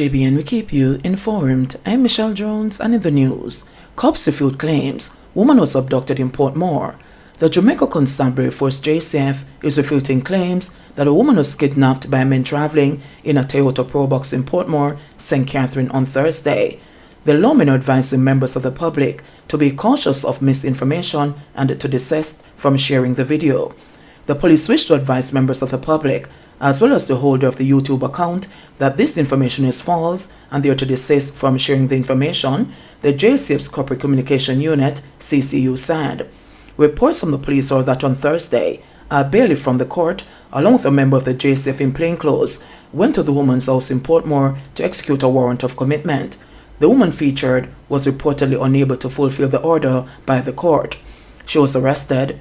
JBN, we keep you informed. I'm Michelle Jones, and in the news, cops refute claims woman was abducted in Portmore. The Jamaica Constabulary Force JCF is refuting claims that a woman was kidnapped by men traveling in a Toyota Probox in Portmore, St. Catherine on Thursday. The lawmen are advising members of the public to be cautious of misinformation and to desist from sharing the video. The police wish to advise members of the public, as well as the holder of the YouTube account, that this information is false and they are to desist from sharing the information, the JCF's Corporate Communication Unit, CCU, said. Reports from the police are that on Thursday, a bailiff from the court, along with a member of the JCF in plainclothes, went to the woman's house in Portmore to execute a warrant of commitment. The woman featured was reportedly unable to fulfill the order by the court. She was arrested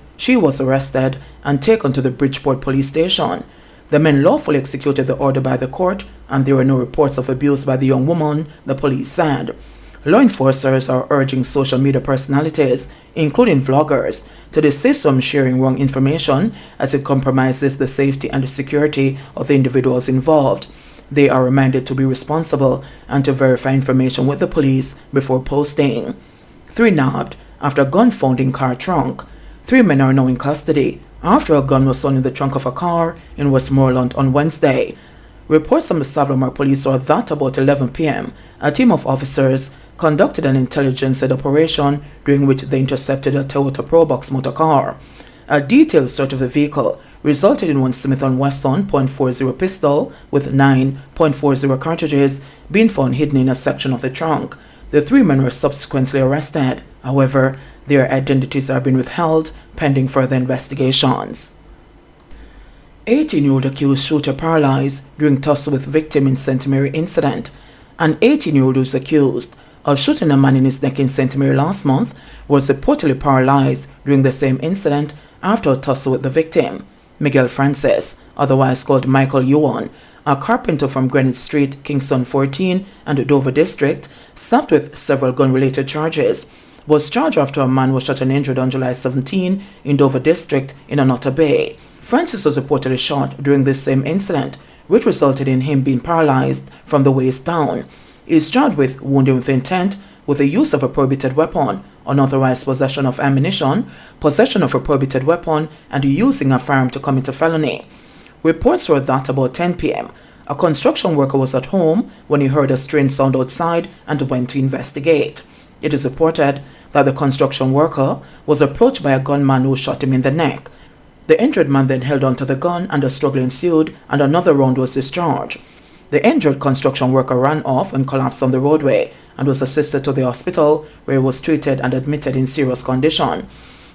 and taken to the Bridgeport police station. The men lawfully executed the order by the court, and there were no reports of abuse by the young woman, the police said. Law enforcers are urging social media personalities, including vloggers, to desist from sharing wrong information as it compromises the safety and the security of the individuals involved. They are reminded to be responsible and to verify information with the police before posting. 3 nabbed after a gun found in car trunk. 3 men are now in custody after a gun was found in the trunk of a car in Westmoreland on Wednesday. Reports from the Savlamar police are that about 11 p.m., a team of officers conducted an intelligence-led operation during which they intercepted a Toyota Probox motor car. A detailed search of the vehicle resulted in one Smith & Wesson .40 pistol with 9.40 cartridges being found hidden in a section of the trunk. The 3 men were subsequently arrested. However, their identities are being withheld pending further investigations. 18-year-old accused shooter paralyzed during tussle with victim in St. Mary incident. An 18-year-old who is accused of shooting a man in his neck in St. Mary last month was reportedly paralyzed during the same incident after a tussle with the victim. Miguel Francis, otherwise called Michael Yuan, a carpenter from Greenwich Street, Kingston 14 and Dover District, slapped with several gun-related charges, was charged after a man was shot and injured on July 17 in Dover District in Anota Bay. Francis was reportedly shot during this same incident, which resulted in him being paralyzed from the waist down. He is charged with wounding with intent, with the use of a prohibited weapon, unauthorized possession of ammunition, possession of a prohibited weapon, and using a firearm to commit a felony. Reports were that about 10 p.m., a construction worker was at home when he heard a strange sound outside and went to investigate. It is reported that the construction worker was approached by a gunman who shot him in the neck. The injured man then held onto the gun and a struggle ensued and another round was discharged. The injured construction worker ran off and collapsed on the roadway and was assisted to the hospital where he was treated and admitted in serious condition.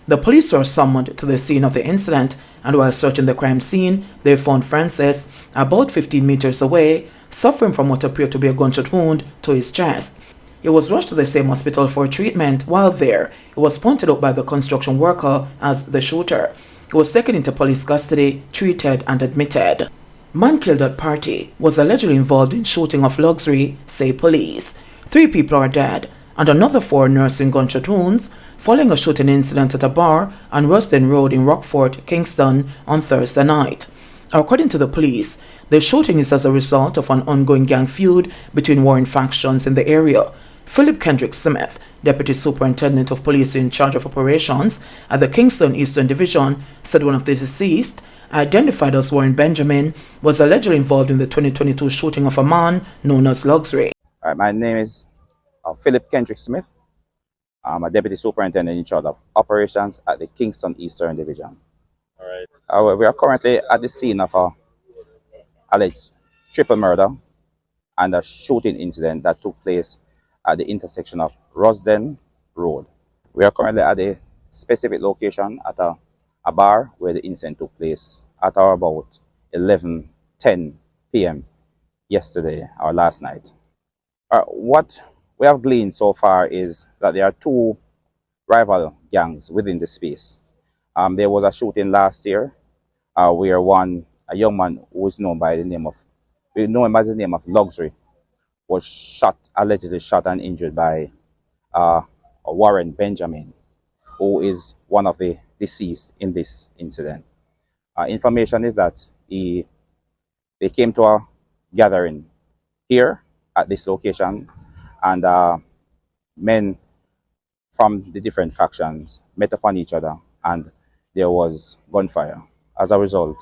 The police were summoned to the scene of the incident, and while searching the crime scene, they found Francis about 15 meters away, suffering from what appeared to be a gunshot wound to his chest. He was rushed to the same hospital for treatment. While there, he was pointed out by the construction worker as the shooter. He was taken into police custody, treated and admitted. Man killed at party was allegedly involved in shooting of luxury, say police. 3 people are dead and another 4 nursing gunshot wounds following a shooting incident at a bar on Rusden Road in Rockfort, Kingston on Thursday night. According to the police, the shooting is as a result of an ongoing gang feud between warring factions in the area. Philip Kendrick Smith, Deputy Superintendent of Police in charge of operations at the Kingston Eastern Division, said one of the deceased, identified as Warren Benjamin, was allegedly involved in the 2022 shooting of a man known as Luxury. My name is Philip Kendrick Smith. I'm a Deputy Superintendent in charge of operations at the Kingston Eastern Division. All right. We are currently at the scene of a alleged triple murder and a shooting incident that took place at the intersection of Rusden Road. We are currently at a specific location at a bar where the incident took place at about 11:10 p.m. yesterday or last night. What we have gleaned so far is that there are 2 rival gangs within the space. There was a shooting last year where a young man who is known by the name of, we know him as the name of Luxury, was allegedly shot and injured by Warren Benjamin, who is one of the deceased in this incident. Information is that they came to a gathering here at this location, and men from the different factions met upon each other, and there was gunfire. As a result,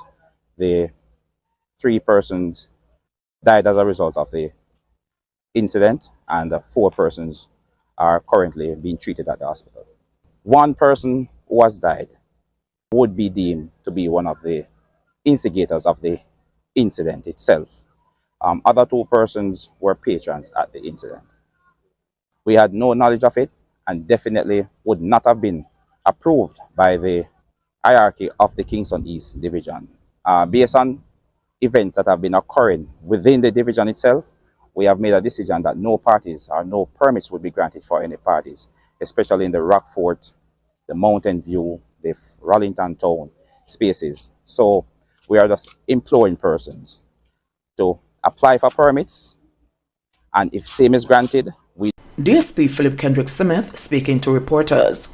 the 3 persons died as a result of the incident, and 4 persons are currently being treated at the hospital. 1 person who has died would be deemed to be one of the instigators of the incident itself. Other 2 persons were patrons at the incident. We had no knowledge of it, and definitely would not have been approved by the hierarchy of the Kingston East Division. Based on events that have been occurring within the division itself, we have made a decision that no parties or no permits would be granted for any parties, especially in the Rockfort, the Mountain View, the Rollington Town spaces. So we are just imploring persons to apply for permits, and if same is granted, we... DSP Philip Kendrick Smith speaking to reporters.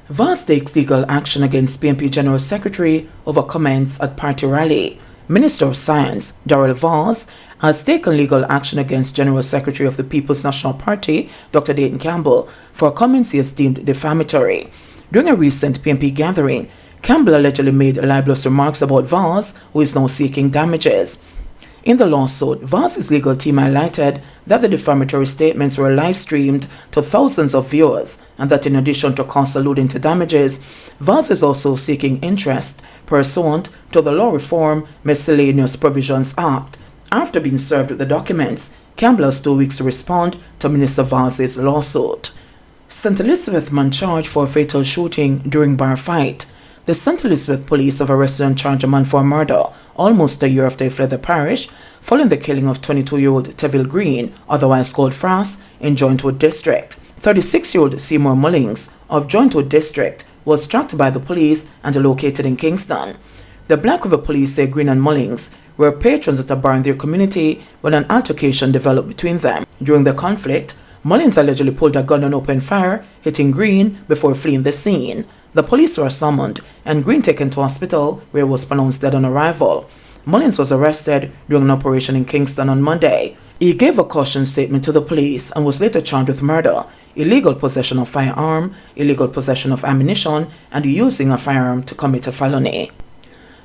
VAS takes legal action against PNP General Secretary over comments at party rally. Minister of Science, Darrell Vaz, has taken legal action against General Secretary of the People's National Party, Dr. Dayton Campbell, for comments he has deemed defamatory. During a recent PNP gathering, Campbell allegedly made libelous remarks about Vaz, who is now seeking damages. In the lawsuit, Vaz's legal team highlighted that the defamatory statements were live-streamed to thousands of viewers, and that in addition to costs alluding to damages, Vaz is also seeking interest pursuant to the Law Reform Miscellaneous Provisions Act. After being served with the documents, Campbell has 2 weeks to respond to Minister Vaz's lawsuit. St. Elizabeth man charged for a fatal shooting during bar fight. The St. Elizabeth police have arrested and charged a man for murder almost a year after he fled the parish, following the killing of 22-year-old Teville Green, otherwise called Frost, in Jointwood District. 36-year-old Seymour Mullings of Jointwood District was tracked by the police and located in Kingston. The Black River police say Green and Mullings were patrons at a bar in their community when an altercation developed between them. During the conflict, Mullings allegedly pulled a gun and opened fire, hitting Green before fleeing the scene. The police were summoned and Green taken to hospital, where he was pronounced dead on arrival. Mullings was arrested during an operation in Kingston on Monday. He gave a caution statement to the police and was later charged with murder, illegal possession of firearm, illegal possession of ammunition, and using a firearm to commit a felony.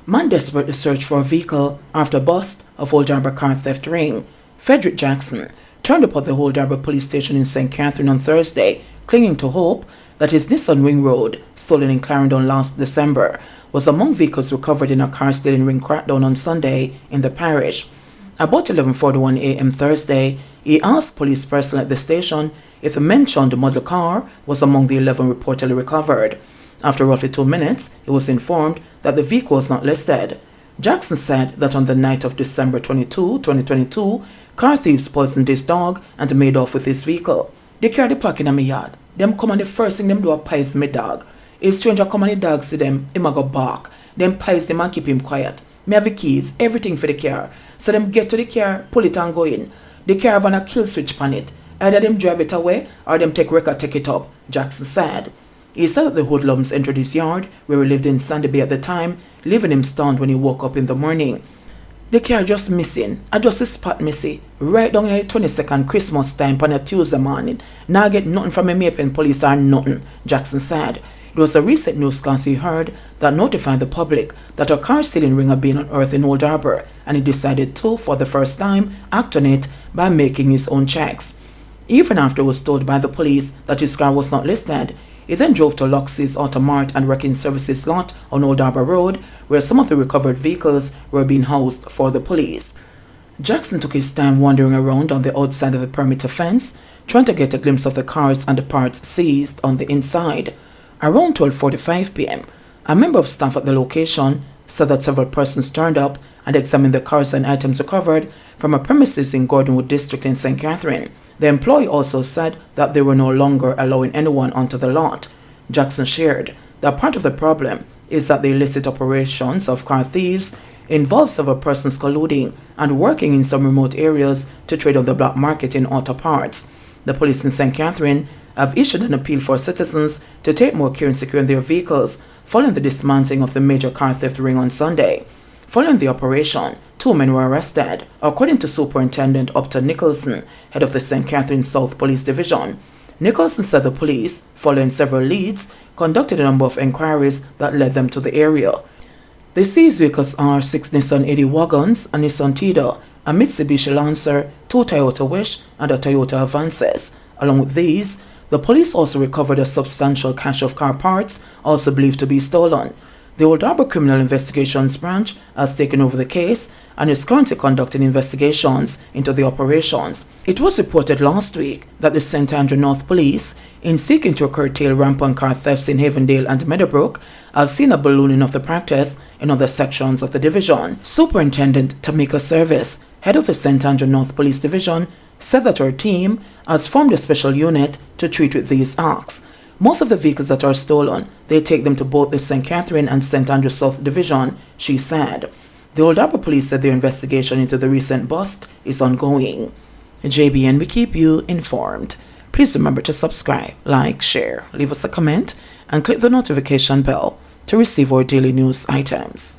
Man desperate to search for a vehicle after bust of Old Harbour car theft ring. Frederick Jackson turned up at the Old Harbour police station in St. Catherine on Thursday, clinging to hope that his Nissan Wing Road, stolen in Clarendon last December, was among vehicles recovered in a car stealing ring crackdown on Sunday in the parish. About 11:41 a.m. Thursday, he asked police personnel at the station if the mentioned model car was among the 11 reportedly recovered. After roughly 2 minutes, he was informed that the vehicle was not listed. Jackson said that on the night of December 22, 2022, car thieves poisoned his dog and made off with his vehicle. They carry the park in my yard. Them come and the first thing them do a pies me dog. If stranger come and the dog see them, him a go bark. Them pies them and keep him quiet. Me have the keys, everything for the car. So them get to the car, pull it and go in. The car have a kill switch on it. Either them drive it away or them take record take it up, Jackson said. He said that the hoodlums entered his yard, where he lived in Sandy Bay at the time, leaving him stunned when he woke up in the morning. The car just missing. I just a spot missing. Right down in the 22nd Christmas time on a Tuesday morning. Now I get nothing from a Mapen police or nothing, Jackson said. It was a recent newscast he heard that notified the public that a car stealing ring had been unearthed in Old Harbour, and he decided to, for the first time, act on it by making his own checks. Even after he was told by the police that his car was not listed, he then drove to Loxley's Automart and Wrecking Services lot on Old Harbour Road, where some of the recovered vehicles were being housed for the police. Jackson took his time wandering around on the outside of the perimeter fence, trying to get a glimpse of the cars and the parts seized on the inside. Around 12:45 p.m., a member of staff at the location said that several persons turned up and examined the cars and items recovered from a premises in Gordonwood District in St. Catherine. The employee also said that they were no longer allowing anyone onto the lot. Jackson shared that part of the problem is that the illicit operations of car thieves involve several persons colluding and working in some remote areas to trade on the black market in auto parts. The police in St. Catherine have issued an appeal for citizens to take more care in securing their vehicles following the dismantling of the major car theft ring on Sunday. Following the operation, 2 men were arrested, according to Superintendent Upton Nicholson, head of the St. Catherine South Police Division. Nicholson said the police, following several leads, conducted a number of inquiries that led them to the area. The seized vehicles are 6 Nissan 80 wagons, a Nissan Tida, a Mitsubishi Lancer, 2 Toyota Wish, and a Toyota Avances. Along with these, the police also recovered a substantial cache of car parts, also believed to be stolen. The Old Harbour Criminal Investigations Branch has taken over the case and is currently conducting investigations into the operations. It was reported last week that the St. Andrew North Police, in seeking to curtail rampant car thefts in Havendale and Meadowbrook, have seen a ballooning of the practice in other sections of the division. Superintendent Tamika Service, head of the St. Andrew North Police Division, said that her team has formed a special unit to treat with these acts. Most of the vehicles that are stolen, they take them to both the St. Catherine and St. Andrew South Division, she said. The Old Harbour Police said their investigation into the recent bust is ongoing. JBN, we keep you informed. Please remember to subscribe, like, share, leave us a comment, and click the notification bell to receive our daily news items.